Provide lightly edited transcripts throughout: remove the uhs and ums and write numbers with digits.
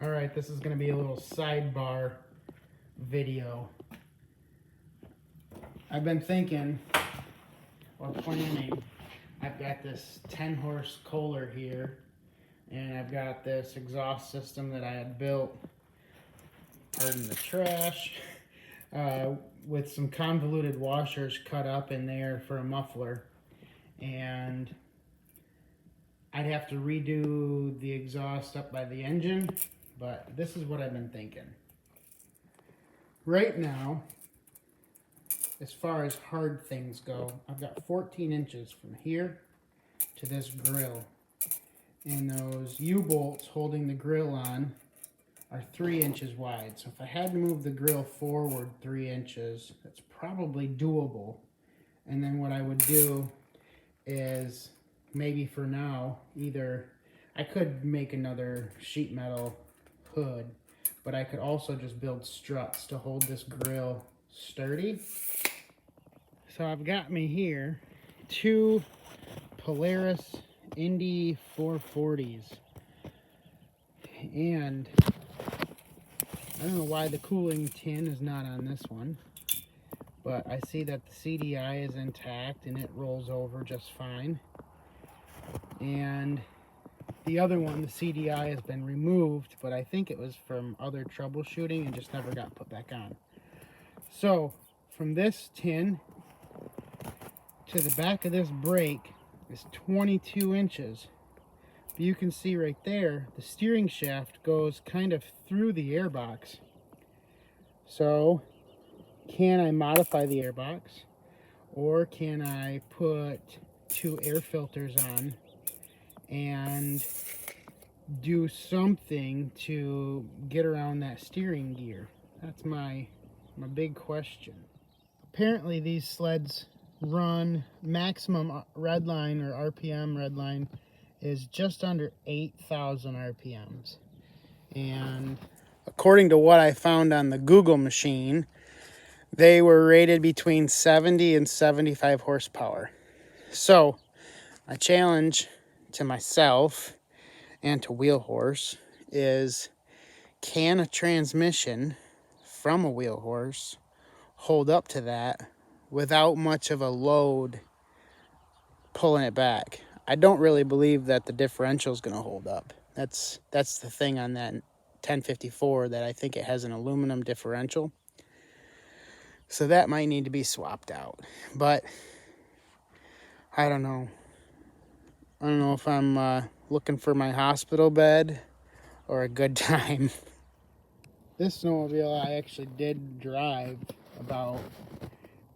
All right, this is going to be a little sidebar video. I've been thinking or planning. I've got this 10-horse Kohler here, and I've got this exhaust system that I had built, pardon the trash, with some convoluted washers cut up in there for a muffler. And I'd have to redo the exhaust up by the engine, but this is what I've been thinking. Right now, as far as hard things go, I've got 14 inches from here to this grill. And those U-bolts holding the grill on are 3 inches wide. So if I had to move the grill forward 3 inches, that's probably doable. And then what I would do is, maybe for now, either I could make another sheet metal hood, but I could also just build struts to hold this grill sturdy. So I've got me here 2 Polaris Indy 440s, and I don't know why the cooling tin is not on this one, but I see that the CDI is intact and it rolls over just fine. And the other one, the CDI has been removed, but I think it was from other troubleshooting and just never got put back on. So from this tin to the back of this brake is 22 inches. But you can see right there, the steering shaft goes kind of through the airbox. So can I modify the airbox, or can I put 2 air filters on and do something to get around that steering gear? That's my big question. Apparently these sleds run maximum redline or RPM redline is just under 8,000 RPMs. And according to what I found on the Google machine, they were rated between 70 and 75 horsepower. So my challenge to myself and to Wheelhorse is, can a transmission from a Wheelhorse hold up to that without much of a load pulling it back? I don't really believe that the differential is going to hold up. That's the thing on that 1054, that I think it has an aluminum differential. So that might need to be swapped out. But I don't know. I don't know if I'm looking for my hospital bed or a good time. This snowmobile I actually did drive about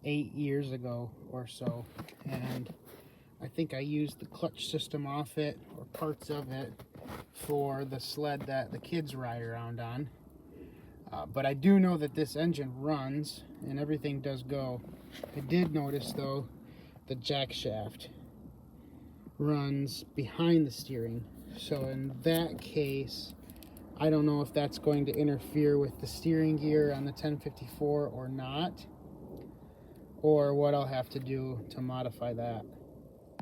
8 years ago or so, and I think I used the clutch system off it, or parts of it, for the sled that the kids ride around on. But I do know that this engine runs and everything does go. I did notice though, the jack shaft runs behind the steering. So in that case, I don't know if that's going to interfere with the steering gear on the 1054 or not, or what I'll have to do to modify that.